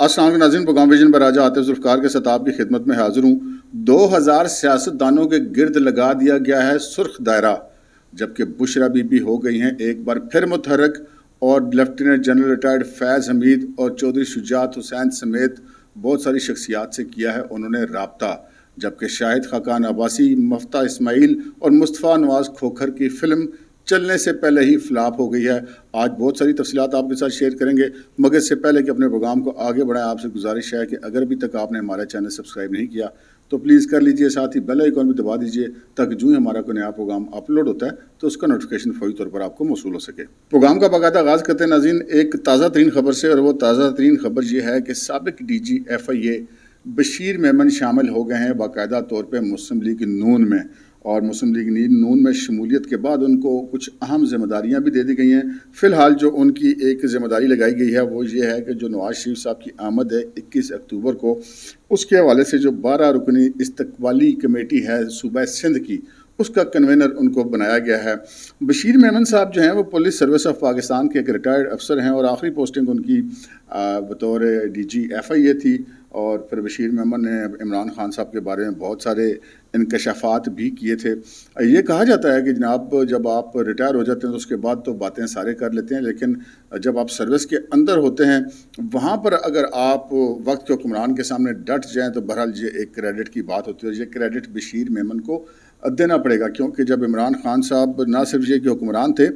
السلام علیکم ناظرین، پروگرام ویژن پر راجہ عاطف ذوالفقار کے ساتھ آپ کی خدمت میں حاضر ہوں۔ 2000 سیاستدانوں کے گرد لگا دیا گیا ہے سرخ دائرہ، جبکہ بشرا بی بی ہو گئی ہیں ایک بار پھر متحرک، اور لیفٹیننٹ جنرل ریٹائرڈ فیض حمید اور چودھری شجاعت حسین سمیت بہت ساری شخصیات سے کیا ہے انہوں نے رابطہ، جبکہ شاہد خاقان عباسی، مفتاح اسماعیل اور مصطفیٰ نواز کھوکھر کی فلم چلنے سے پہلے ہی فلاپ ہو گئی ہے۔ آج بہت ساری تفصیلات آپ کے ساتھ شیئر کریں گے، مگر اس سے پہلے کہ اپنے پروگرام کو آگے بڑھائیں، آپ سے گزارش ہے کہ اگر ابھی تک آپ نے ہمارا چینل سبسکرائب نہیں کیا تو پلیز کر لیجئے، ساتھ ہی بیل آئیکن بھی دبا دیجئے تاکہ جو ہی ہمارا کوئی نیا پروگرام اپلوڈ ہوتا ہے تو اس کا نوٹیفیکیشن فوری طور پر آپ کو موصول ہو سکے۔ پروگرام کا باقاعدہ آغاز کرتے ہیں ناظرین ایک تازہ ترین خبر سے، اور وہ تازہ ترین خبر یہ ہے کہ سابق ڈی جی ایف آئی اے بشیر میمن شامل ہو گئے ہیں باقاعدہ طور پہ مسلم لیگ نون میں، اور مسلم لیگ نون میں شمولیت کے بعد ان کو کچھ اہم ذمہ داریاں بھی دے دی گئی ہیں۔ فی الحال جو ان کی ایک ذمہ داری لگائی گئی ہے وہ یہ ہے کہ جو نواز شریف صاحب کی آمد ہے 21 اکتوبر کو، اس کے حوالے سے جو 12 رکنی استقبالی کمیٹی ہے صوبہ سندھ کی، اس کا کنوینر ان کو بنایا گیا ہے۔ بشیر میمن صاحب جو ہیں وہ پولیس سروس آف پاکستان کے ایک ریٹائرڈ افسر ہیں، اور آخری پوسٹنگ ان کی بطور ڈی جی ایف آئی اے تھی، اور پھر بشیر میمن نے عمران خان صاحب کے بارے میں بہت سارے انکشافات بھی کیے تھے۔ یہ کہا جاتا ہے کہ جناب جب آپ ریٹائر ہو جاتے ہیں تو اس کے بعد تو باتیں سارے کر لیتے ہیں، لیکن جب آپ سروس کے اندر ہوتے ہیں وہاں پر اگر آپ وقت کے حکمران کے سامنے ڈٹ جائیں تو بہرحال یہ ایک کریڈٹ کی بات ہوتی ہے، اور یہ کریڈٹ بشیر میمن کو دینا پڑے گا، کیونکہ جب عمران خان صاحب نہ صرف یہ کہ حکمران تھے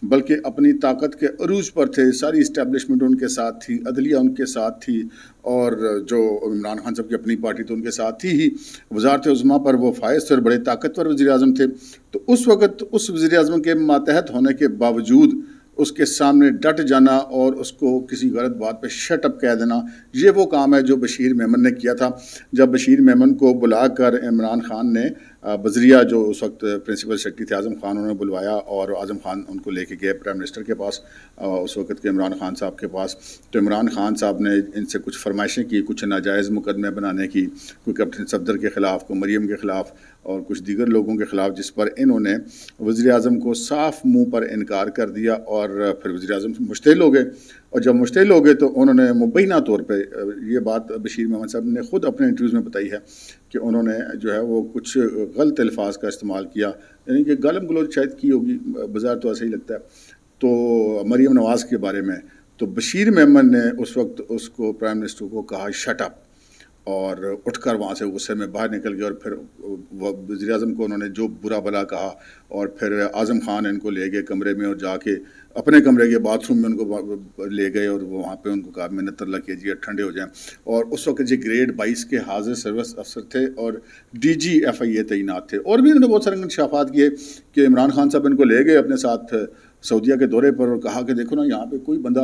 بلکہ اپنی طاقت کے عروج پر تھے، ساری اسٹیبلشمنٹ ان کے ساتھ تھی، عدلیہ ان کے ساتھ تھی، اور جو عمران خان صاحب کی اپنی پارٹی تو ان کے ساتھ تھی ہی، وزارت عظمیٰ پر وہ فائز تھے اور بڑے طاقتور وزیر اعظم تھے، تو اس وقت اس وزیر اعظم کے ماتحت ہونے کے باوجود اس کے سامنے ڈٹ جانا اور اس کو کسی غلط بات پہ شٹ اپ کہہ دینا، یہ وہ کام ہے جو بشیر میمن نے کیا تھا۔ جب بشیر میمن کو بلا کر عمران خان نے بذریعہ جو اس وقت پرنسپل سیکرٹری تھے اعظم خان، انہوں نے بلوایا اور اعظم خان ان کو لے کے گئے پرائم منسٹر کے پاس، اس وقت کے عمران خان صاحب کے پاس، تو عمران خان صاحب نے ان سے کچھ فرمائشیں کی، کچھ ناجائز مقدمے بنانے کی، کوئی کیپٹن صفدر کے خلاف، کوئی مریم کے خلاف اور کچھ دیگر لوگوں کے خلاف، جس پر انہوں نے وزیر اعظم کو صاف منہ پر انکار کر دیا، اور پھر وزیر اعظم مشتعل ہو گئے، اور جب مشتعل ہو گئے تو انہوں نے مبینہ طور پہ یہ بات بشیر میمن صاحب نے خود اپنے انٹرویوز میں بتائی ہے کہ انہوں نے جو ہے وہ کچھ غلط الفاظ کا استعمال کیا، یعنی کہ گالم گلوچ شاید کی ہوگی، بظاہر تو ایسا ہی لگتا ہے، تو مریم نواز کے بارے میں، تو بشیر میمن نے اس وقت اس کو پرائم منسٹر کو کہا شٹ اپ، اور اٹھ کر وہاں سے غصے میں باہر نکل گئے، اور پھر وزیر اعظم کو انہوں نے جو برا بھلا کہا، اور پھر اعظم خان ان کو لے گئے کمرے میں، اور جا کے اپنے کمرے کے باتھ روم میں ان کو لے گئے، اور وہاں پہ ان کو کہا منت اللہ کیجیے ٹھنڈے ہو جائیں، اور اس وقت یہ گریڈ 22 کے حاضر سروس افسر تھے اور ڈی جی ایف آئی اے تعینات تھے، اور بھی انہوں نے بہت سارے انکشافات کیے کہ عمران خان صاحب ان کو لے گئے اپنے ساتھ سعودیہ کے دورے پر، اور کہا کہ دیکھو نا یہاں پہ کوئی بندہ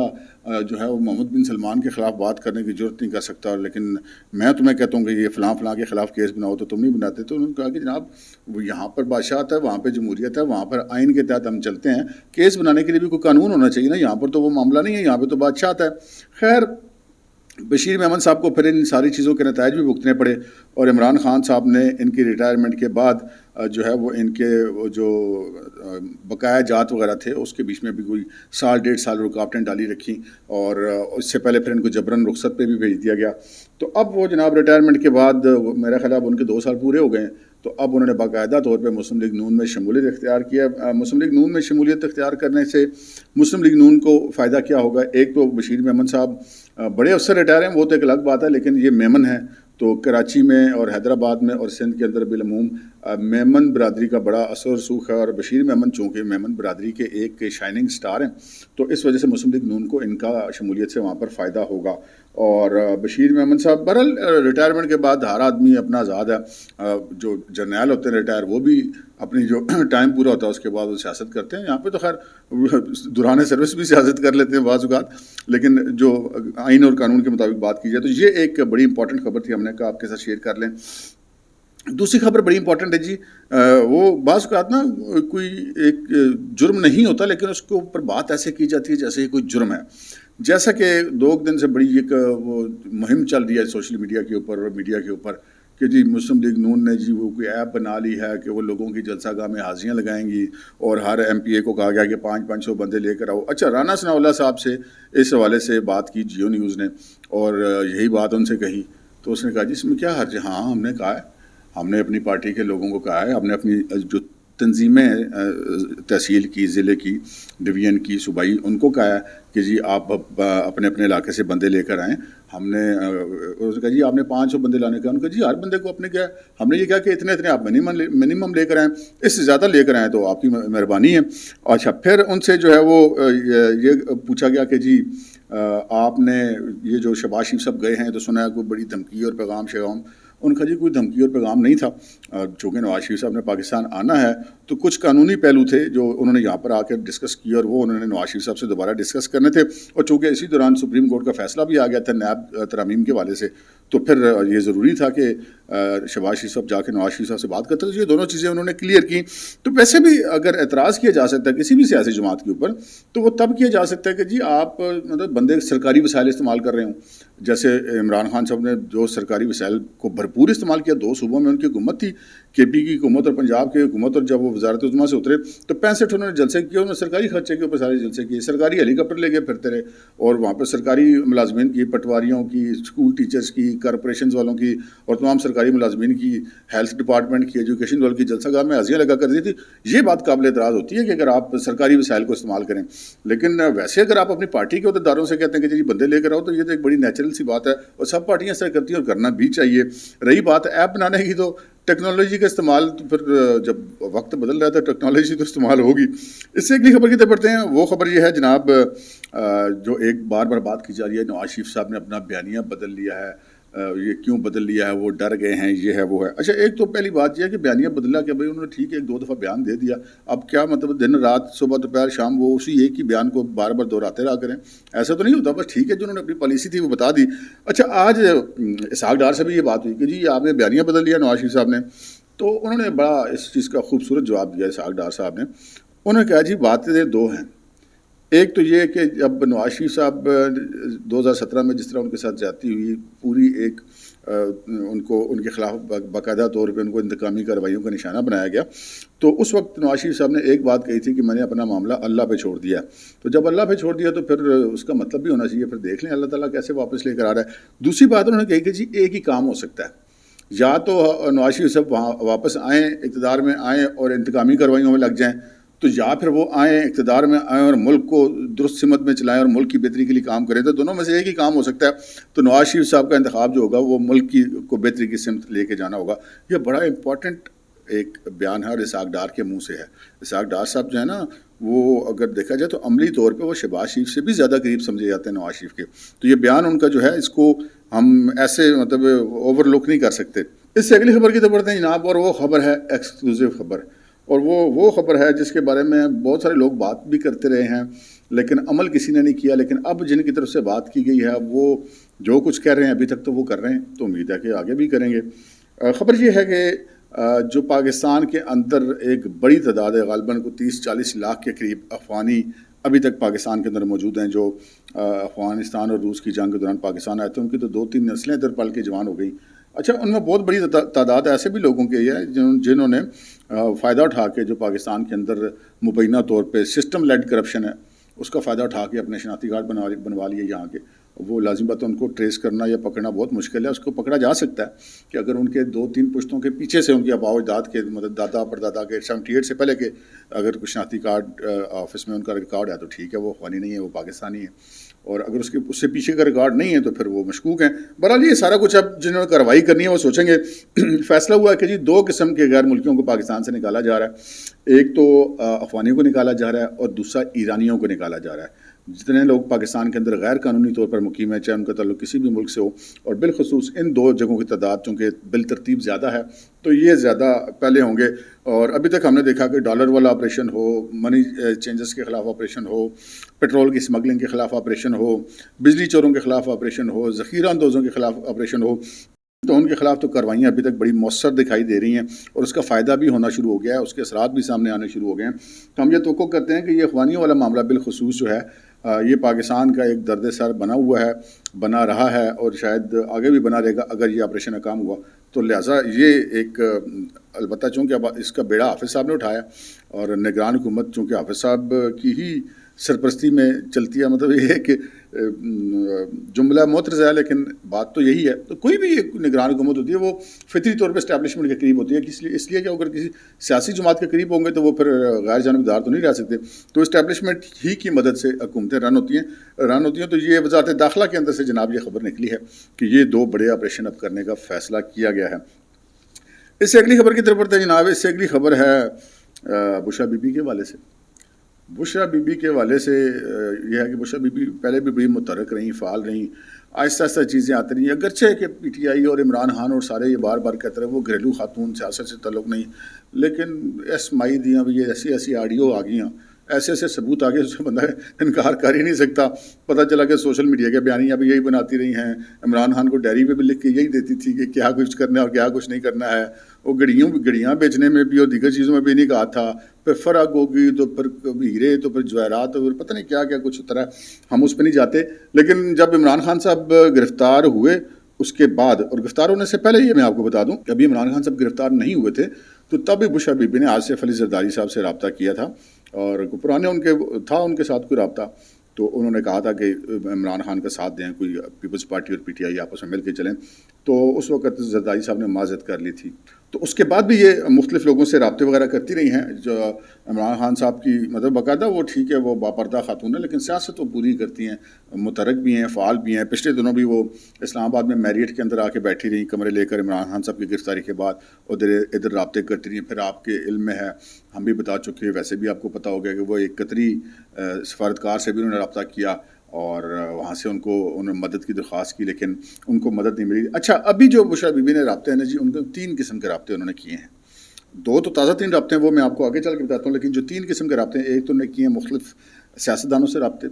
جو ہے وہ محمد بن سلمان کے خلاف بات کرنے کی جرت نہیں کر سکتا، لیکن میں تمہیں کہتا ہوں کہ یہ فلاں فلاں کے خلاف کیس بناؤ تو تم نہیں بناتے۔ تو انہوں نے کہا کہ جناب وہ یہاں پر بادشاہت ہے، وہاں پہ جمہوریت ہے، وہاں پر آئین کے تحت ہم چلتے ہیں، کیس بنانے کے لیے بھی کوئی قانون ہونا چاہیے نا، یہاں پر تو وہ معاملہ نہیں ہے، یہاں پہ تو بادشاہت ہے۔ خیر بشیر میمن صاحب کو پھر ان ساری چیزوں کے نتائج بھی بھگتنے پڑے، اور عمران خان صاحب نے ان کی ریٹائرمنٹ کے بعد جو ہے وہ ان کے جو بقایا جات وغیرہ تھے اس کے بیچ میں بھی کوئی سال 1.5 سال رکاوٹیں ڈالی رکھی، اور اس سے پہلے پھر ان کو جبراً رخصت پہ بھی بھیج دیا گیا۔ تو اب وہ جناب ریٹائرمنٹ کے بعد میرا خیال اب ان کے 2 سال پورے ہو گئے ہیں، تو اب انہوں نے باقاعدہ طور پہ مسلم لیگ نون میں شمولیت اختیار کیا۔ مسلم لیگ نون میں شمولیت اختیار کرنے سے مسلم لیگ نون کو فائدہ کیا ہوگا؟ ایک تو بشیر میمن صاحب بڑے افسر ریٹائر ہیں، وہ تو ایک الگ بات ہے، لیکن یہ میمن ہیں تو کراچی میں اور حیدرآباد میں اور سندھ کے اندر بالعموم میمن برادری کا بڑا اثر رسوخ ہے، اور بشیر میمن چونکہ میمن برادری کے ایک شائننگ سٹار ہیں، تو اس وجہ سے مسلم لیگ نون کو ان کا شمولیت سے وہاں پر فائدہ ہوگا۔ اور بشیر میمن صاحب بہرحال ریٹائرمنٹ کے بعد ہر آدمی اپنا آزاد ہے، جو جرنیل ہوتے ہیں ریٹائر وہ بھی اپنی جو ٹائم پورا ہوتا ہے اس کے بعد وہ سیاست کرتے ہیں، یہاں پہ تو خیر دوران سروس بھی سیاست کر لیتے ہیں بعض اوقات، لیکن جو آئین اور قانون کے مطابق بات کی جائے تو یہ ایک بڑی امپورٹنٹ خبر تھی، ہم نے کہا آپ کے ساتھ شیئر کر لیں۔ دوسری خبر بڑی امپورٹنٹ ہے جی، وہ بعض اوقات نا کوئی ایک جرم نہیں ہوتا لیکن اس کے اوپر بات ایسے کی جاتی ہے جیسے یہ کوئی جرم ہے، جیسا کہ 2 دن سے بڑی ایک وہ مہم چل رہی ہے سوشل میڈیا کے اوپر اور میڈیا کے اوپر کہ جی مسلم لیگ نون نے جی وہ کوئی ایپ بنا لی ہے کہ وہ لوگوں کی جلسہ گاہ میں حاضریاں لگائیں گی اور ہر ایم پی اے کو کہا گیا کہ 500 بندے لے کر آؤ. اچھا رانا ثناء اللہ صاحب سے اس حوالے سے بات کی جیو نیوز نے اور یہی بات ان سے کہی تو اس نے کہا جی اس میں کیا حرج ہے. ہاں ہم نے کہا ہے, ہم نے اپنی پارٹی کے لوگوں کو کہا ہے, ہم نے اپنی جو تنظیمیں تحصیل کی, ضلع کی, ڈویژن کی, صوبائی, ان کو کہا ہے کہ جی آپ اپنے اپنے علاقے سے بندے لے کر آئیں. ہم نے کہا جی آپ نے 500 بندے لانے کا, ان کا جی ہر بندے کو اپنے کیا, ہم نے یہ کہا کہ اتنے آپ منیمم لے کر آئیں, اس سے زیادہ لے کر آئیں تو آپ کی مہربانی ہے. اچھا پھر ان سے جو ہے وہ یہ پوچھا گیا کہ جی آپ نے یہ جو شہباز شریف صاحب گئے ہیں تو سنا ہے کوئی بڑی دھمکی اور پیغام شیغام. ان کا جی کوئی دھمکی اور پیغام نہیں تھا, چونکہ نواز شریف صاحب نے پاکستان آنا ہے تو کچھ قانونی پہلو تھے جو انہوں نے یہاں پر آ کے ڈسکس کیے اور وہ انہوں نے نواز شریف صاحب سے دوبارہ ڈسکس کرنے تھے. اور چونکہ اسی دوران سپریم کورٹ کا فیصلہ بھی آ گیا تھا نیب ترامیم کے حوالے سے تو پھر یہ ضروری تھا کہ شہباز شریف صاحب جا کے نواز شریف صاحب سے بات کرتے. تو یہ دونوں چیزیں انہوں نے کلیئر کی. تو ویسے بھی اگر اعتراض کیا جا سکتا ہے کسی بھی سیاسی جماعت کے اوپر تو وہ تب کیا جا سکتا ہے کہ جی آپ مطلب بندے سرکاری وسائل استعمال کر رہے ہوں. جیسے عمران خان صاحب نے جو سرکاری وسائل کو بھرپور استعمال کیا, 2 صوبوں میں ان کی حکومت تھی, کے پی کی حکومت اور پنجاب کی حکومت, اور جب وہ وزارت عظمیٰ سے اترے تو 65 انہوں نے جلسے کیے, انہوں نے سرکاری خرچے کے اوپر سارے جلسے کیے, سرکاری ہیلی کاپٹر لے کے پھرتے رہے اور وہاں پہ سرکاری ملازمین کی, پٹواریوں کی, اسکول ٹیچرز کی, کارپوریشنز والوں کی اور تمام سرکاری ملازمین کی, ہیلتھ ڈپارٹمنٹ کی, ایجوکیشن والوں کی جلسہ گاہ میں حاضریاں لگا کر دی تھی. یہ بات قابل اعتراض ہوتی ہے کہ اگر آپ سرکاری وسائل کو استعمال کریں, لیکن ویسے اگر آپ اپنی پارٹی کے عہدیداروں سے کہتے ہیں کہ جی بندے لے کر آؤ تو یہ تو ایک بڑی نیچرل سی بات ہے اور سب پارٹیاں اس طرح کرتی ہیں اور کرنا بھی چاہیے. رہی بات ایپ بنانے کی تو ٹیکنالوجی کا استعمال تو پھر جب وقت بدل رہا ہے تو ٹیکنالوجی تو استعمال ہوگی. اس سے اگلی خبر کی طرف بڑھتے ہیں. وہ خبر یہ ہے جناب جو ایک بار بات کی جا رہی ہے, نواز شریف صاحب نے اپنا بیانیہ بدل لیا ہے. یہ کیوں بدل لیا ہے, وہ ڈر گئے ہیں, یہ ہے وہ ہے. اچھا ایک تو پہلی بات یہ ہے کہ بیانیہ بدلا کہ بھائی انہوں نے ٹھیک ہے 1-2 دفعہ بیان دے دیا, اب کیا مطلب دن رات صبح دوپہر شام وہ اسی ایک ہی بیان کو بار بار دہراتے رہا کریں, ایسا تو نہیں ہوتا. بس ٹھیک ہے جو انہوں نے اپنی پالیسی تھی وہ بتا دی. اچھا آج اسحاق ڈار سے بھی یہ بات ہوئی کہ جی آپ نے بیانیہ بدل لیا نواز شریف صاحب نے, تو انہوں نے بڑا اس چیز کا خوبصورت جواب دیا اسحاق ڈار صاحب نے. انہوں نے کہا جی باتیں 2 ہیں. ایک تو یہ کہ جب نواز شریف صاحب 2017 میں جس طرح ان کے ساتھ زیادتی ہوئی, پوری ایک ان کے خلاف باقاعدہ طور پہ ان کو انتقامی کارروائیوں کا نشانہ بنایا گیا, تو اس وقت نواز شریف صاحب نے ایک بات کہی تھی کہ میں نے اپنا معاملہ اللہ پہ چھوڑ دیا. تو جب اللہ پہ چھوڑ دیا تو پھر اس کا مطلب بھی ہونا چاہیے, پھر دیکھ لیں اللہ تعالیٰ کیسے واپس لے کر آ رہا ہے. دوسری بات انہوں نے کہی کہ جی ایک ہی کام ہو سکتا ہے, یا تو نواز شریف صاحب وہاں واپس آئیں, اقتدار میں آئیں اور انتقامی کارروائیوں میں لگ جائیں, تو یا پھر وہ آئیں اقتدار میں آئیں اور ملک کو درست سمت میں چلائیں اور ملک کی بہتری کے لیے کام کریں. تو دونوں میں سے ایک ہی کام ہو سکتا ہے. تو نواز شریف صاحب کا انتخاب جو ہوگا وہ ملک کو بہتری کی سمت لے کے جانا ہوگا. یہ بڑا امپورٹنٹ ایک بیان ہے اور اسحاق ڈار کے منہ سے ہے. اسحاق ڈار صاحب جو ہے نا وہ اگر دیکھا جائے تو عملی طور پہ وہ شہباز شریف سے بھی زیادہ قریب سمجھے جاتے ہیں نواز شریف کے. تو یہ بیان ان کا جو ہے اس کو ہم ایسے مطلب اوور لک نہیں کر سکتے. اس سے اگلی خبر کی طرف بڑھتے ہیں جناب, اور وہ خبر ہے ایکسکلوزیو خبر, اور وہ خبر ہے جس کے بارے میں بہت سارے لوگ بات بھی کرتے رہے ہیں لیکن عمل کسی نے نہیں کیا. لیکن اب جن کی طرف سے بات کی گئی ہے وہ جو کچھ کہہ رہے ہیں ابھی تک تو وہ کر رہے ہیں, تو امید ہے کہ آگے بھی کریں گے. خبر یہ ہے کہ جو پاکستان کے اندر ایک بڑی تعداد ہے, غالباً کو 30-40 لاکھ کے قریب افغانی ابھی تک پاکستان کے اندر موجود ہیں, جو افغانستان اور روس کی جنگ کے دوران پاکستان آئے تھے. ان کی تو 2-3 نسلیں ادھر پل کے جوان ہو گئیں. اچھا ان میں بہت بڑی تعداد ایسے بھی لوگوں کی ہے جنہوں نے فائدہ اٹھا کے, جو پاکستان کے اندر مبینہ طور پہ سسٹم لیڈ کرپشن ہے اس کا فائدہ اٹھا کے اپنے شناختی کارڈ بنوا لیے یہاں کے. وہ لازم بات ہے ان کو ٹریس کرنا یا پکڑنا بہت مشکل ہے. اس کو پکڑا جا سکتا ہے کہ اگر ان کے 2-3 پشتوں کے پیچھے سے ان کی آباء و اجداد کے مطلب دادا پردادا کے 78 سے پہلے کے اگر کوئی شناختی کارڈ آفس میں ان کا ریکارڈ ہے تو ٹھیک ہے, وہ افغانی نہیں ہے, وہ پاکستانی ہے. اور اگر اس سے پیچھے کا ریکارڈ نہیں ہے تو پھر وہ مشکوک ہیں. بہرحال یہ سارا کچھ اب جنہوں نے کارروائی کرنی ہے وہ سوچیں گے. فیصلہ ہوا ہے کہ جی 2 قسم کے غیر ملکیوں کو پاکستان سے نکالا جا رہا ہے. ایک تو افغانیوں کو نکالا جا رہا ہے اور دوسرا ایرانیوں کو نکالا جا رہا ہے. جتنے لوگ پاکستان کے اندر غیر قانونی طور پر مقیم ہیں, چاہے ان کا تعلق کسی بھی ملک سے ہو, اور بالخصوص ان 2 جگہوں کی تعداد چونکہ بالترتیب زیادہ ہے تو یہ زیادہ پہلے ہوں گے. اور ابھی تک ہم نے دیکھا کہ ڈالر والا آپریشن ہو, منی چینجز کے خلاف آپریشن ہو, پیٹرول کی اسمگلنگ کے خلاف آپریشن ہو, بجلی چوروں کے خلاف آپریشن ہو, ذخیرہ اندوزوں کے خلاف آپریشن ہو, تو ان کے خلاف تو کاروائیاں ابھی تک بڑی مؤثر دکھائی دے رہی ہیں اور اس کا فائدہ بھی ہونا شروع ہو گیا ہے, اس کے اثرات بھی سامنے آنے شروع ہو گئے ہیں. تو ہم یہ توقع کرتے ہیں کہ یہ اخوانیوں والا معاملہ بالخصوص جو ہے یہ پاکستان کا ایک درد سر بنا ہوا ہے، بنا رہا ہے اور شاید آگے بھی بنا رہے گا اگر یہ آپریشن ناکام ہوا تو لہٰذا یہ ایک البتہ چونکہ اب اس کا بیڑا حافظ صاحب نے اٹھایا اور نگران حکومت چونکہ حافظ صاحب کی ہی سرپرستی میں چلتی ہے، مطلب یہ ہے کہ جملہ معترض ہے لیکن بات تو یہی ہے. تو کوئی بھی ایک نگران حکومت ہوتی ہے وہ فطری طور پہ اسٹیبلشمنٹ کے قریب ہوتی ہے، اس لیے کہ اگر کسی سیاسی جماعت کے قریب ہوں گے تو وہ پھر غیر جانبدار تو نہیں رہ سکتے. تو اسٹیبلشمنٹ ہی کی مدد سے حکومتیں رن ہوتی ہیں. تو یہ وزارت داخلہ کے اندر سے جناب یہ خبر نکلی ہے کہ یہ 2 بڑے آپریشن اب کرنے کا فیصلہ کیا گیا ہے. اس سے اگلی خبر کی طرف پڑتے ہیں جناب. اس سے اگلی خبر ہے بشرا بی بی کے حوالے سے. بشرا بی بی کے حوالے سے یہ ہے کہ بشرا بی بی پہلے بھی بڑی متحرک رہیں، فعال رہیں، آہستہ آہستہ چیزیں آتی رہیں. اگرچہ کہ پی ٹی آئی اور عمران خان اور سارے یہ بار بار کہتے رہے وہ گھریلو خاتون، سیاست سے تعلق نہیں، لیکن ایس مائی دیاں بھی یہ ایسی آڈیو آ گئیں، ایسے ثبوت آگے اس سے بندہ انکار کر ہی نہیں سکتا. پتہ چلا کہ سوشل میڈیا کے بیانیاں بھی یہی بناتی رہی ہیں. عمران خان کو ڈائری پہ بھی لکھ کے یہی دیتی تھی کہ کیا کچھ کرنا ہے اور کیا کچھ نہیں کرنا ہے. وہ گڑیاں بیچنے میں بھی اور دیگر چیزوں میں بھی نہیں کہا تھا. پھر فرق ہوگی تو پھر ہیرے تو پھر جواہرات تو پھر پتہ نہیں کیا کچھ طرح، ہم اس پہ نہیں جاتے. لیکن جب عمران خان صاحب گرفتار ہوئے اس کے بعد، اور گرفتار ہونے سے پہلے یہ میں آپ کو بتا دوں کہ ابھی عمران خان صاحب گرفتار نہیں ہوئے تھے تو تب بشرا بی بی نے آصف علی زرداری صاحب سے رابطہ کیا تھا اور پرانے ان کے ساتھ کوئی رابطہ. تو انہوں نے کہا تھا کہ عمران خان کا ساتھ دیں، کوئی پیپلز پارٹی اور پی ٹی آئی آپس میں مل کے چلیں. تو اس وقت زرداری صاحب نے معذرت کر لی تھی. تو اس کے بعد بھی یہ مختلف لوگوں سے رابطے وغیرہ کرتی رہی ہیں. جو عمران خان صاحب کی مطلب باقاعدہ وہ ٹھیک ہے وہ باپردہ خاتون ہے لیکن سیاست وہ پوری کرتی ہیں، متحرک بھی ہیں، فعال بھی ہیں. پچھلے دنوں بھی وہ اسلام آباد میں میریٹ کے اندر آ کے بیٹھی رہیں کمرے لے کر عمران خان صاحب کی گرفتاری کے بعد، ادھر رابطے کرتی رہیں. پھر آپ کے علم میں ہے، ہم بھی بتا چکے، ویسے بھی آپ کو پتہ ہو گیا کہ وہ ایک قطری سفارتکار سے بھی انہوں نے رابطہ کیا اور وہاں سے انہوں نے مدد کی درخواست کی لیکن ان کو مدد نہیں ملی. اچھا، ابھی جو بشرا بی بی نے رابطے ہیں نا جی، ان کو 3 قسم کے رابطے انہوں نے کیے ہیں. 2 تو تازہ 3 رابطے ہیں، وہ میں آپ کو آگے چل کے بتاتا ہوں. لیکن جو 3 قسم کے رابطے ہیں، ایک تو انہوں نے کیے ہیں مختلف سیاستدانوں سے رابطے،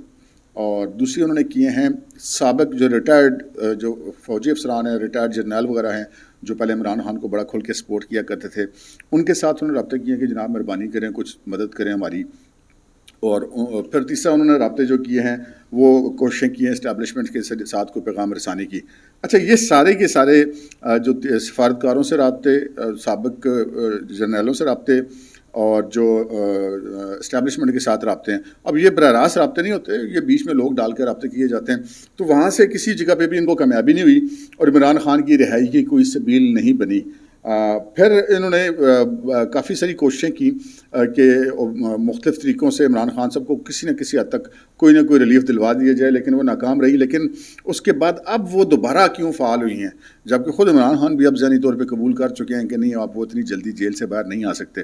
اور دوسری انہوں نے کیے ہیں سابق جو ریٹائرڈ جو فوجی افسران ہیں، ریٹائرڈ جرنیل وغیرہ ہیں جو پہلے عمران خان کو بڑا کھل کے سپورٹ کیا کرتے تھے، ان کے ساتھ انہوں نے رابطے کیے ہیں کہ جناب مہربانی کریں، کچھ مدد کریں ہماری. اور پھر تیسرا انہوں نے رابطے جو کیے ہیں وہ کوششیں کی ہیں اسٹیبلشمنٹ کے ساتھ کوئی پیغام رسانی کی. اچھا، یہ سارے کے سارے جو سفارتکاروں سے رابطے، سابق جرنیلوں سے رابطے اور جو اسٹیبلشمنٹ کے ساتھ رابطے ہیں، اب یہ براہ راست رابطے نہیں ہوتے، یہ بیچ میں لوگ ڈال کے رابطے کیے جاتے ہیں. تو وہاں سے کسی جگہ پہ بھی ان کو کامیابی نہیں ہوئی اور عمران خان کی رہائی کی کوئی سبیل نہیں بنی. پھر انہوں نے کافی ساری کوششیں کی کہ مختلف طریقوں سے عمران خان صاحب کو کسی نہ کسی حد تک کوئی نہ کوئی ریلیف دلوا دیا جائے، لیکن وہ ناکام رہی. لیکن اس کے بعد اب وہ دوبارہ کیوں فعال ہوئی ہیں، جبکہ خود عمران خان بھی اب ذہنی طور پہ قبول کر چکے ہیں کہ نہیں، آپ وہ اتنی جلدی جیل سے باہر نہیں آ سکتے.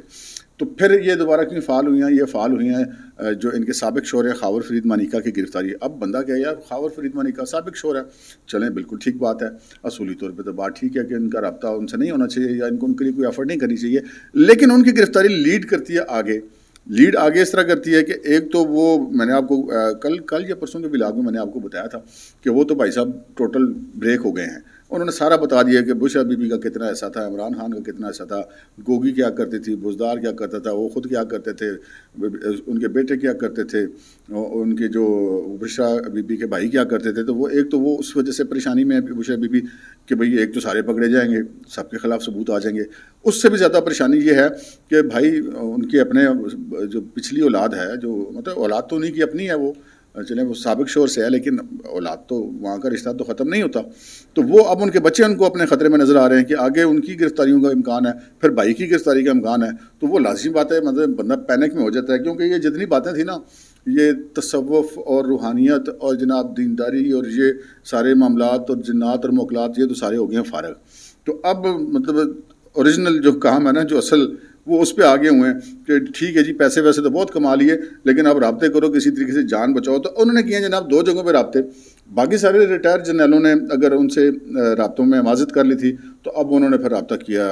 تو پھر یہ دوبارہ کیوں فعال ہوئی ہیں؟ یہ فعال ہوئی ہیں جو ان کے سابق شوہر ہیں خاور فرید مانیکا کی گرفتاری. اب بندہ کہے یار خاور فرید مانیکا سابق شوہر ہے، چلیں بالکل ٹھیک بات ہے، اصولی طور پہ تو بات ٹھیک ہے کہ ان کا رابطہ ان سے نہیں ہونا چاہیے یا ان کے لیے کوئی ایفرٹ نہیں کرنی چاہیے. لیکن ان کی گرفتاری لیڈ کرتی ہے آگے اس طرح کرتی ہے کہ ایک تو وہ میں نے آپ کو کل یا پرسوں کے ولاگ میں نے آپ کو بتایا تھا کہ وہ تو بھائی صاحب ٹوٹل بریک ہو گئے ہیں. انہوں نے سارا بتا دیا کہ بشرا بی بی کا کتنا حصہ تھا، عمران خان کا کتنا حصہ تھا، گوگی کیا کرتی تھی، بزدار کیا کرتا تھا، وہ خود کیا کرتے تھے، ان کے بیٹے کیا کرتے تھے، ان کے جو بشرا بی بی کے بھائی کیا کرتے تھے. تو وہ اس وجہ سے پریشانی میں بشرا بی بی کہ بھئی ایک تو سارے پکڑے جائیں گے، سب کے خلاف ثبوت آ جائیں گے. اس سے بھی زیادہ پریشانی یہ ہے کہ بھائی ان کے اپنے جو پچھلی اولاد ہے، جو مطلب اولاد تو انہیں کی اپنی ہے، وہ چلیں وہ سابق شوہر سے ہے لیکن اولاد تو وہاں کا رشتہ تو ختم نہیں ہوتا. تو وہ اب ان کے بچے ان کو اپنے خطرے میں نظر آ رہے ہیں کہ آگے ان کی گرفتاریوں کا امکان ہے، پھر بھائی کی گرفتاری کا امکان ہے. تو وہ لازمی بات ہے، مطلب بندہ پینک میں ہو جاتا ہے، کیونکہ یہ جتنی باتیں تھیں نا، یہ تصوف اور روحانیت اور جناب دینداری اور یہ سارے معاملات اور جنات اور موکلات، یہ تو سارے ہو گئے ہیں فارغ. تو اب مطلب اوریجنل جو کام ہے نا، جو اصل، وہ اس پہ آگے ہوئے ہیں کہ ٹھیک ہے جی، پیسے ویسے تو بہت کما لیے لیکن اب رابطے کرو، کسی طریقے سے جان بچاؤ. تو انہوں نے کیے ہیں جناب 2 جگہوں پہ رابطے. باقی سارے ریٹائر جرنیلوں نے اگر ان سے رابطوں میں معذرت کر لی تھی تو اب انہوں نے پھر رابطہ کیا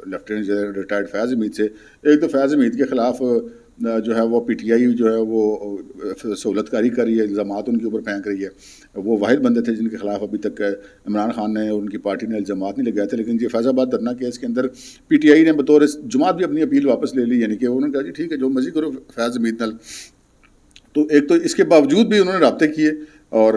لیفٹیننٹ جنرل ریٹائرڈ فیض حمید سے. ایک تو فیض حمید کے خلاف جو ہے وہ پی ٹی آئی جو ہے وہ سہولت کاری کر رہی ہے، الزامات ان کے اوپر پھینک رہی ہے. وہ واحد بندے تھے جن کے خلاف ابھی تک عمران خان نے اور ان کی پارٹی نے الزامات نہیں لگائے تھے. لیکن یہ فیض آباد دھرنا کیس کے اندر پی ٹی آئی نے بطور جماعت بھی اپنی اپیل واپس لے لی، یعنی کہ انہوں نے کہا جی ٹھیک ہے جو مرضی کرو فیض حمید نال. تو ایک تو اس کے باوجود بھی انہوں نے رابطے کیے، اور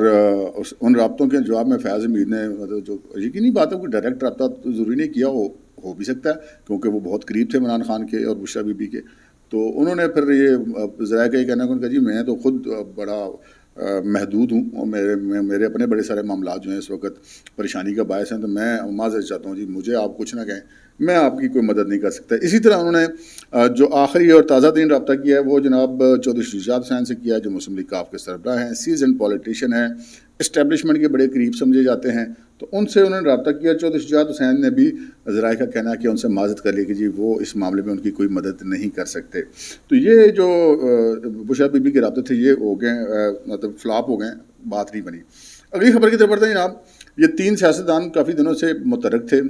ان رابطوں کے جواب میں فیاض حمید نے مطلب جو یقینی بات ہے کوئی ڈائریکٹ رابطہ تو ضروری نہیں کیا، ہو بھی سکتا ہے کیونکہ وہ بہت قریب تھے عمران خان کے اور بشریٰ بی بی کے، تو انہوں نے پھر یہ ذرائع کا یہ کہنا کہ جی میں تو خود بڑا محدود ہوں اور میرے اپنے بڑے سارے معاملات جو ہیں اس وقت پریشانی کا باعث ہیں، تو میں معذرت چاہتا ہوں جی، مجھے آپ کچھ نہ کہیں، میں آپ کی کوئی مدد نہیں کر سکتا۔ اسی طرح انہوں نے جو آخری اور تازہ ترین رابطہ کیا ہے وہ جناب چودھری شجاعت حسین سے کیا ہے، جو مسلم لیگ کاف کے سربراہ ہیں، سیزنڈ پولیٹیشین ہیں، اسٹیبلشمنٹ کے بڑے قریب سمجھے جاتے ہیں، تو ان سے انہوں نے رابطہ کیا۔ چودھری شجاعت حسین نے بھی ذرائع کا کہنا ہے کہ ان سے معذرت کر لی کہ جی وہ اس معاملے میں ان کی کوئی مدد نہیں کر سکتے۔ تو یہ جو بشریٰ بی بی کے رابطے تھے یہ ہو گئے، مطلب فلاپ ہو گئے، بات نہیں بنی۔ اگلی خبر کی طرف بڑھتے ہیں جناب۔ یہ تین سیاستدان کافی دنوں سے متحرک تھے،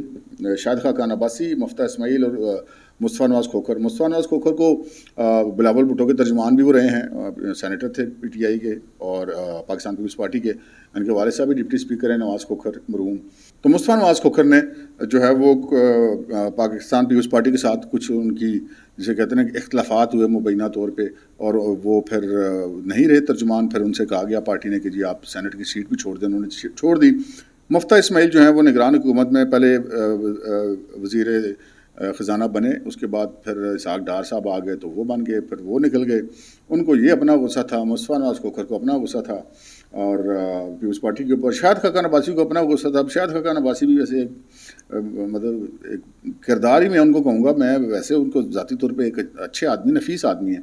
شاہد خاقان عباسی، مفتاح اسماعیل اور مصطفیٰ نواز کھوکھر۔ مصطفیٰ نواز کھوکھر کو بلاول بھٹو کے ترجمان بھی وہ رہے ہیں، سینیٹر تھے پی ٹی آئی کے اور پاکستان پیپلز پارٹی کے، ان کے والد صاحب بھی ڈپٹی اسپیکر ہیں نواز کھوکھر مرحوم۔ تو مصطفیٰ نواز کھوکھر نے جو ہے وہ پاکستان پیپلز پارٹی کے ساتھ کچھ ان کی جسے کہتے ہیں کہ اختلافات ہوئے مبینہ طور پہ، اور وہ پھر نہیں رہے ترجمان۔ پھر ان سے کہا گیا پارٹی نے کہ جی آپ سینٹ کی سیٹ بھی چھوڑ دیں، انہوں نے چھوڑ دی۔ مفتاح اسماعیل جو ہیں وہ نگران حکومت میں پہلے وزیر خزانہ بنے، اس کے بعد پھر اسحاق ڈار صاحب آ گئے تو وہ بن گئے، پھر وہ نکل گئے، ان کو یہ اپنا غصہ تھا، مصطفیٰ نواز کھوکھر کو اپنا غصہ تھا، اور پیپلز پارٹی کے اوپر شاہد خاقان عباسی کو اپنا غصہ تھا۔ اب شاہد خاقان عباسی بھی ویسے مطلب ایک کردار ہی میں ان کو کہوں گا، میں ویسے ان کو ذاتی طور پہ ایک اچھے آدمی، نفیس آدمی ہیں،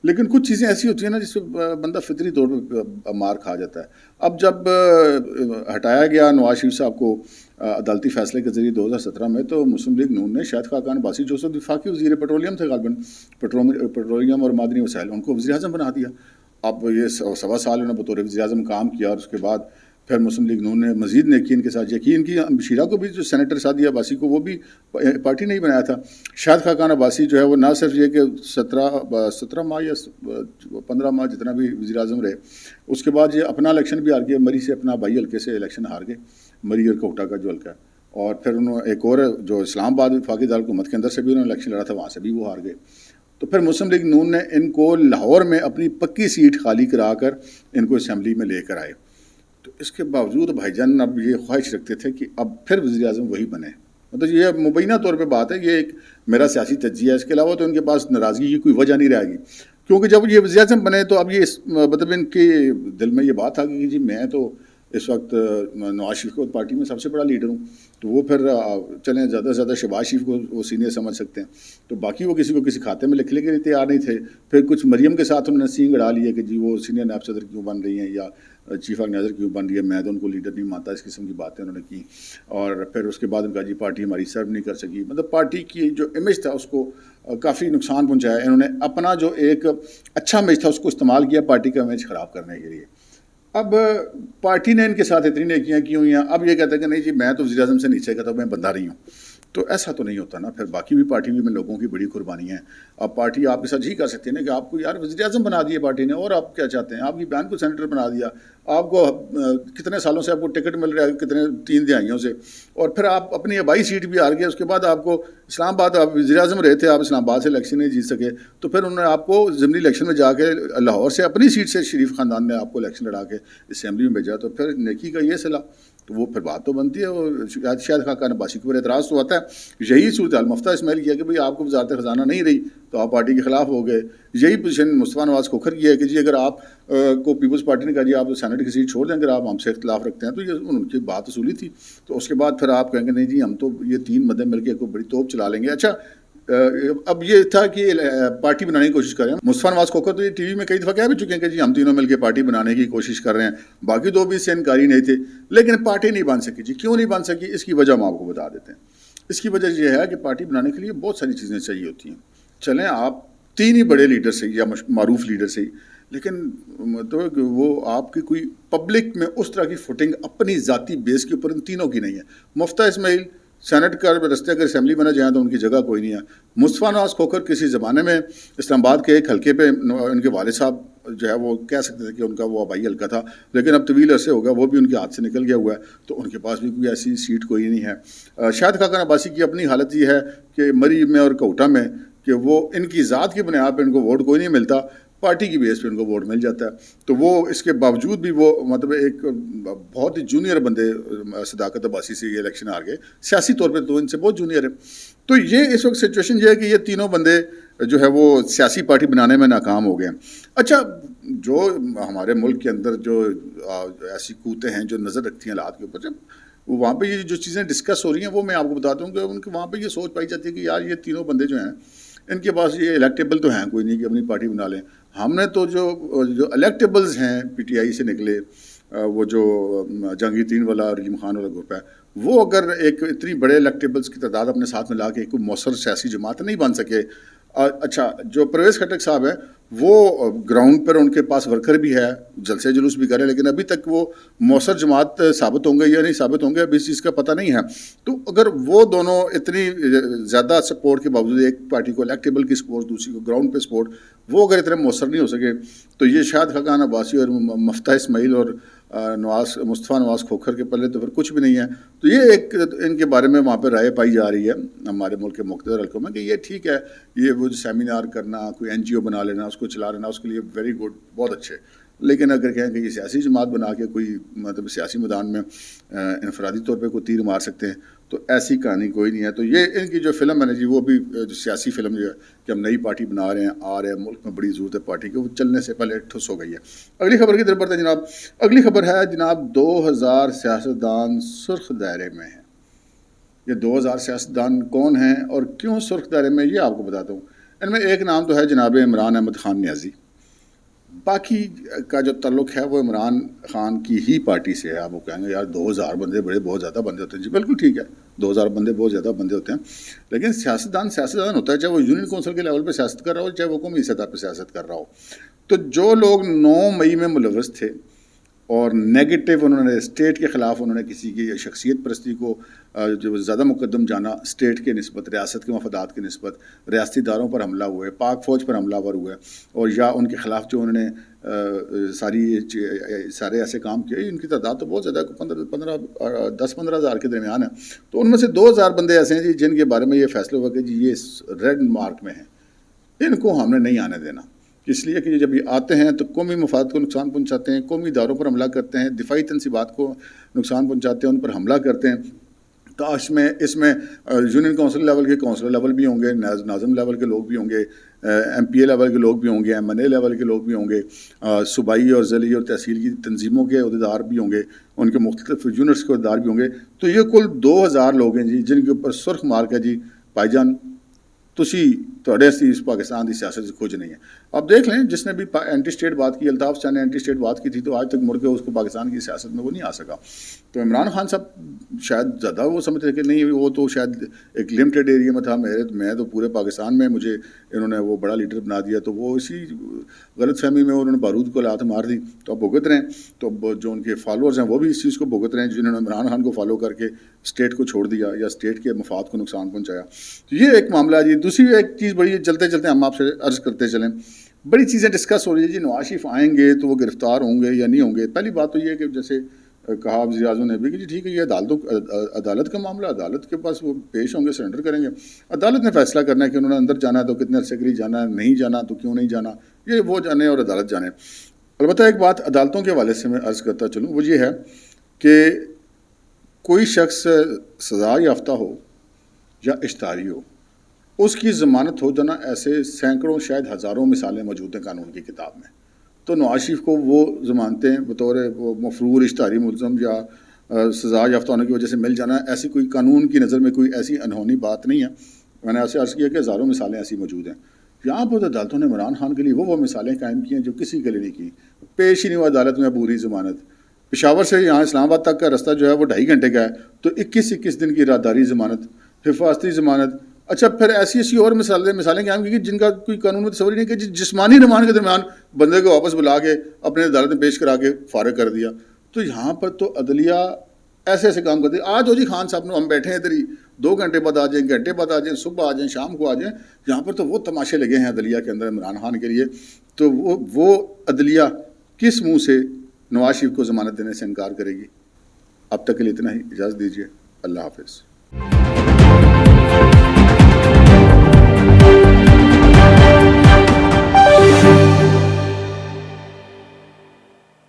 لیکن کچھ چیزیں ایسی ہوتی ہیں نا جس پہ بندہ فطری طور پہ مار کھا جاتا ہے۔ اب جب ہٹایا گیا نواز شریف صاحب کو عدالتی فیصلے کے ذریعے 2017 میں، تو مسلم لیگ نون نے شاہد خاقان عباسی جو سب وفاقی وزیر پیٹرولیم تھے غالباً، پیٹرولیم اور معدنی وسائل، ان کو وزیر اعظم بنا دیا۔ اب یہ 1.25 سال انہوں نے بطور وزیر اعظم کام کیا، اور اس کے بعد پھر مسلم لیگ نون نے مزید نیکی ان کے ساتھ یقین کی۔ بشیرہ کو بھی، جو سینیٹر سعدیہ عباسی کو، وہ بھی پارٹی نہیں بنایا تھا۔ شاہد خاقان عباسی جو ہے وہ نہ صرف یہ کہ 17 ماہ یا 15 ماہ جتنا بھی وزیر اعظم رہے، اس کے بعد یہ اپنا الیکشن بھی ہار گئے، مری سے اپنا بائی حلقے سے الیکشن ہار گئے، مری اور کوٹا کا جو حلقہ ہے، اور پھر انہوں نے ایک اور جو اسلام آباد وفاقی دارالحکومت کے اندر سے بھی انہوں نے الیکشن لڑا تھا، وہاں سے بھی وہ ہار گئے۔ تو پھر مسلم لیگ نون نے ان کو لاہور میں اپنی پکی سیٹ خالی کرا کر ان کو اسمبلی میں لے کر آئے۔ تو اس کے باوجود بھائی جان اب یہ خواہش رکھتے تھے کہ اب پھر وزیر اعظم وہی بنے، مطلب یہ مبینہ طور پہ بات ہے، یہ ایک میرا سیاسی تجزیہ ہے، اس کے علاوہ تو ان کے پاس ناراضگی کی کوئی وجہ نہیں رہے گی، کیونکہ جب یہ وزیر اعظم بنے تو اب یہ مطلب ان کے دل میں یہ بات آ گئی کہ جی میں تو اس وقت نواز شریف کو پارٹی میں سب سے بڑا لیڈر ہوں، تو وہ پھر چلیں زیادہ سے زیادہ شہباز شریف کو وہ سینئر سمجھ سکتے ہیں، تو باقی وہ کسی کو کسی کھاتے میں لکھنے کے لیے تیار نہیں تھے۔ پھر کچھ مریم کے ساتھ انہوں نے سینگ اڑا لیا کہ جی وہ سینئر نائب صدر کیوں بن رہی ہیں یا چیف آرگنائزر کیوں بن رہی ہے، میں تو ان کو لیڈر نہیں مانتا، اس قسم کی باتیں انہوں نے کی۔ اور پھر اس کے بعد ان کا جی پارٹی ہماری سرو نہیں کر سکی، مطلب پارٹی کی جو امیج تھا اس کو کافی نقصان پہنچایا انہوں نے، اپنا جو ایک اچھا امیج تھا اس کو استعمال کیا پارٹی کا امیج خراب کرنے کے لیے۔ اب پارٹی نے ان کے ساتھ اتنی نیکیاں کی ہوئی ہیں، اب یہ کہتے ہیں کہ نہیں جی میں تو وزیر اعظم سے نیچے کا تھا، میں بندہ رہی ہوں، تو ایسا تو نہیں ہوتا نا، پھر باقی بھی پارٹی میں لوگوں کی بڑی قربانی ہے۔ اب پارٹی آپ کے ساتھ یہی کر سکتی ہے نا کہ آپ کو یار وزیر اعظم بنا دیا پارٹی نے، اور آپ کیا چاہتے ہیں، آپ کی بہن کو سینیٹر بنا دیا، آپ کو کتنے سالوں سے آپ کو ٹکٹ مل رہا ہے، کتنے 3 دہائیوں سے، اور پھر آپ اپنی آبائی سیٹ بھی ہار گئے، اس کے بعد آپ کو اسلام آباد آپ وزیر اعظم رہے تھے، آپ اسلام آباد سے الیکشن نہیں جیت سکے، تو پھر انہوں نے آپ کو ضمنی الیکشن میں جا کے لاہور سے اپنی سیٹ سے شریف خاندان نے آپ کو الیکشن لڑا کے اسمبلی میں بھیجا، تو پھر نیکی کا یہ صلہ، تو وہ پھر بات تو بنتی ہے۔ اور شاید خاقان عباسی کے اوپر اعتراض تو آتا ہے، یہی صورتحال مفتاح اسماعیل کیا کہ بھئی آپ کو وزارت خزانہ نہیں رہی تو آپ پارٹی کے خلاف ہو گئے، یہی پوزیشن مصطفیٰ نواز کھوکھر کی ہے کہ جی اگر آپ کو پیپلز پارٹی نے کہا جی آپ سینٹ کی سیٹ چھوڑ دیں اگر آپ ہم سے اختلاف رکھتے ہیں، تو یہ ان کی بات اصولی تھی، تو اس کے بعد پھر آپ کہیں گے نہیں جی ہم تو یہ 3 مدے مل کے کوئی بڑی توپ چلا لیں گے۔ اچھا اب یہ تھا کہ پارٹی بنانے کی کوشش کریں، مصطفیٰ نواز کھوکھر تو یہ ٹی وی میں کئی دفعہ کہہ بھی چکے ہیں کہ جی ہم تینوں مل کے پارٹی بنانے کی کوشش کر رہے ہیں، باقی 2 بھی اس سے انکاری نہیں تھے، لیکن پارٹی نہیں بن سکی۔ جی کیوں نہیں بن سکی، اس کی وجہ ہم آپ کو بتا دیتے ہیں۔ اس کی وجہ یہ ہے کہ پارٹی بنانے کے لیے بہت ساری چیزیں چاہیے ہوتی ہیں، چلیں آپ 3 ہی بڑے لیڈر سے یا معروف لیڈر سے ہی، لیکن مطلب وہ آپ کی کوئی پبلک میں اس طرح کی فوٹنگ اپنی ذاتی بیس کے اوپر ان تینوں کی نہیں ہے۔ مفتاح اسماعیل سینٹ کا رستے اگر اسمبلی بنا جائیں تو ان کی جگہ کوئی نہیں ہے۔ مصطفیٰ نواز کھوکھر کسی زمانے میں اسلام آباد کے ایک حلقے پہ ان کے والد صاحب جو ہے وہ کہہ سکتے تھے کہ ان کا وہ آبائی حلقہ تھا، لیکن اب طویل عرصے ہوگا وہ بھی ان کے ہاتھ سے نکل گیا ہوا ہے، تو ان کے پاس بھی کوئی ایسی سیٹ کوئی نہیں ہے۔ شاہد خاقان عباسی کی اپنی حالت یہ ہے کہ مری میں اور کوٹا میں کہ وہ ان کی ذات کی بنیاد پہ ان کو ووٹ کوئی نہیں ملتا، پارٹی کی بیس پہ ان کو ووٹ مل جاتا ہے. تو وہ اس کے باوجود بھی وہ مطلب ایک بہت ہی جونیئر بندے صداقت عباسی سے یہ الیکشن ہار گئے, سیاسی طور پہ تو ان سے بہت جونیئر ہے. تو یہ اس وقت سچویشن یہ ہے کہ یہ تینوں بندے جو ہے وہ سیاسی پارٹی بنانے میں ناکام ہو گئے ہیں. اچھا, جو ہمارے ملک کے اندر جو ایسی قوتیں ہیں جو نظر رکھتی ہیں حالات کے اوپر, جب وہاں پہ یہ جو چیزیں ڈسکس ہو رہی ہیں وہ میں آپ کو بتاتا ہوں کہ ان کے وہاں پہ یہ سوچ پائی جاتی ہے کہ یار یہ تینوں بندے جو ہیں ان کے پاس یہ الیکٹیبل تو ہیں کوئی نہیں کہ اپنی پارٹی بنا لیں. ہم نے تو جو الیکٹیبلز ہیں پی ٹی آئی سے نکلے, وہ جو جہانگیر ترین والا رحیم خان والا گروپ ہے, وہ اگر ایک اتنی بڑے الیکٹیبلز کی تعداد اپنے ساتھ میں لا کے کوئی مؤثر سیاسی جماعت نہیں بن سکے. اچھا, جو پرویز خٹک صاحب ہیں وہ گراؤنڈ پر ان کے پاس ورکر بھی ہے, جلسے جلوس بھی کرے, لیکن ابھی تک وہ مؤثر جماعت ثابت ہوں گے یا نہیں ثابت ہوں گے ابھی اس چیز کا پتہ نہیں ہے. تو اگر وہ دونوں اتنی زیادہ سپورٹ کے باوجود, ایک پارٹی کو الیکٹیبل کی سپورٹ, دوسری کو گراؤنڈ پہ سپورٹ, وہ اگر اتنے مؤثر نہیں ہو سکے تو یہ شاید خاقان عباسی اور مفتاح اسماعیل اور مصطفیٰ نواز کھوکھر کے پلے تو پھر کچھ بھی نہیں ہے. تو یہ ایک ان کے بارے میں وہاں پہ رائے پائی جا رہی ہے ہمارے ملک کے مقتدر حلقوں میں کہ یہ ٹھیک ہے, یہ وہ سیمینار کرنا, کوئی این جی او بنا لینا, اس کو چلا لینا, اس کے لیے ویری گڈ, بہت اچھے. لیکن اگر کہیں کہ یہ سیاسی جماعت بنا کے کوئی مطلب سیاسی میدان میں انفرادی طور پہ کوئی تیر مار سکتے ہیں, تو ایسی کہانی کوئی نہیں ہے. تو یہ ان کی جو فلم ہے نا جی, وہ بھی جو سیاسی فلم جو ہے کہ ہم نئی پارٹی بنا رہے ہیں, آ رہے ہیں, ملک میں بڑی ضرورت ہے پارٹی کی, وہ چلنے سے پہلے ٹھس ہو گئی ہے. اگلی خبر کی طرف بڑھتے ہیں جناب. اگلی خبر ہے جناب 2000 سیاستدان سرخ دائرے میں ہیں. یہ 2000 سیاستدان کون ہیں اور کیوں سرخ دائرے میں, یہ آپ کو بتاتا ہوں. ان میں ایک نام تو ہے جناب عمران احمد خان نیازی. باقی کا جو تعلق ہے وہ عمران خان کی ہی پارٹی سے ہے. آپ وہ کہیں گے یار 2000 بندے بڑے بہت زیادہ بندے ہوتے ہیں. جی بالکل ٹھیک ہے, 2000 بندے بہت زیادہ بندے ہوتے ہیں, لیکن سیاستدان ہوتا ہے, چاہے وہ یونین کونسل کے لیول پہ سیاست کر رہا ہو, چاہے وہ قومی سطح پہ سیاست کر رہا ہو. تو جو لوگ 9 مئی میں ملوث تھے اور نیگیٹو انہوں نے اسٹیٹ کے خلاف, انہوں نے کسی کی شخصیت پرستی کو جو زیادہ مقدم جانا, اسٹیٹ کے نسبت, ریاست کے مفادات کے نسبت, ریاستی اداروں پر حملہ ہوئے, پاک فوج پر حملہ ور ہوئے, اور یا ان کے خلاف جو انہوں نے سارے ایسے کام کیے, ان کی تعداد تو بہت زیادہ 10-15 ہزار کے درمیان ہے. تو ان میں سے 2000 بندے ایسے ہیں جی جن کے بارے میں یہ فیصلہ ہوا کہ جی یہ ریڈ مارک میں ہیں, ان کو ہم نے نہیں آنے دینا. اس لیے کہ جب یہ آتے ہیں تو قومی مفاد کو نقصان پہنچاتے ہیں, قومی اداروں پر حملہ کرتے ہیں, دفاعی تنصیبات کو نقصان پہنچاتے ہیں, ان پر حملہ کرتے ہیں. تو اس میں یونین کونسل لیول کے کونسلر لیول بھی ہوں گے, ناظم لیول کے لوگ بھی ہوں گے, ایم پی اے لیول کے لوگ بھی ہوں گے, ایم این اے لیول کے لوگ بھی ہوں گے, صوبائی اور ضلعی اور تحصیل کی تنظیموں کے عہدیدار بھی ہوں گے, ان کے مختلف یونٹس کے عہدیدار بھی ہوں گے. تو یہ کل 2000 لوگ ہیں جی جن کے اوپر سرخ مارک ہے جی بھائی جان تھوڑے سی اس پاکستان کی سیاست سے کچھ نہیں ہے. اب دیکھ لیں, جس نے بھی اینٹی اسٹیٹ بات کی, الطاف شاہ نے اینٹی اسٹیٹ بات کی تھی, تو آج تک مڑ کے اس کو پاکستان کی سیاست میں وہ نہیں آ سکا. تو عمران خان صاحب شاید زیادہ وہ سمجھتے کہ نہیں, وہ تو شاید ایک لمیٹڈ ایریا میں تھا, میں تو پورے پاکستان میں مجھے انہوں نے وہ بڑا لیڈر بنا دیا. تو وہ اسی غلط فہمی میں انہوں نے بارود کو لات مار دی. تو اب بھگت رہے ہیں, تو جو ان کے فالوورز ہیں وہ بھی اس چیز کو بھگت رہے ہیں جنہوں نے عمران خان کو فالو کر کے اسٹیٹ کو چھوڑ دیا یا اسٹیٹ کے مفاد کو نقصان پہنچایا. تو یہ ایک معاملہ ہے جی. دوسری ایک چیز بڑی چلتے چلتے ہم آپ سے عرض کرتے چلیں, بڑی چیزیں ڈسکس ہو رہی ہے جی. نواز شریف آئیں گے تو وہ گرفتار ہوں گے یا نہیں ہوں گے. پہلی بات تو یہ ہے کہ جیسے کہا وزیر اعظم نے بھی کہ جی ٹھیک ہے, یہ عدالت کا معاملہ, عدالت کے پاس وہ پیش ہوں گے, سرنڈر کریں گے. عدالت نے فیصلہ کرنا ہے کہ انہوں نے اندر جانا ہے تو کتنے عرصے کے لیے جانا ہے, نہیں جانا تو کیوں نہیں جانا, یہ وہ جانے اور عدالت جانے. البتہ ایک بات عدالتوں کے حوالے سے میں عرض کرتا چلوں, وہ یہ ہے کہ کوئی شخص سزا یافتہ ہو یا اشتہاری ہو, اس کی ضمانت ہو جانا, ایسے سینکڑوں شاید ہزاروں مثالیں موجود ہیں قانون کی کتاب میں. تو نواز شریف کو وہ ضمانتیں بطور وہ مفرور اشتہاری ملزم یا سزا یافتہ ہونے کی وجہ سے مل جانا, ایسی کوئی قانون کی نظر میں کوئی ایسی انہونی بات نہیں ہے. میں نے ایسے عرض کیا کہ ہزاروں مثالیں ایسی موجود ہیں. یہاں پر عدالتوں نے عمران خان کے لیے وہ مثالیں قائم کی ہیں جو کسی کے لیے نہیں کی. پیش ہی نہیں ہوا عدالت میں پوری ضمانت. پشاور سے یہاں اسلام آباد تک کا رستہ جو ہے وہ 2.5 گھنٹے کا ہے, تو 21 دن کی راداری ضمانت, حفاظتی ضمانت. اچھا پھر ایسی اور مثالیں قائم کی جن کا کوئی قانون میں تصور نہیں کہ جسمانی ریمانڈ کے درمیان بندے کو واپس بلا کے اپنے عدالت میں پیش کرا کے فارغ کر دیا. تو یہاں پر تو عدلیہ ایسے کام کرتی ہے. آج ہو جی خان صاحب ہم بیٹھے ہیں ادھر ہی, 2 گھنٹے بعد آ جائیں, گھنٹے بعد آ جائیں, صبح آ جائیں, شام کو آ جائیں, یہاں پر تو وہ تماشے لگے ہیں عدلیہ کے اندر عمران خان کے لیے. تو وہ عدلیہ کس منہ سے نواز شریف کو ضمانت دینے سے انکار کرے گی؟ اب تک کے لیے اتنا ہی, اجازت دیجیے, اللہ حافظ.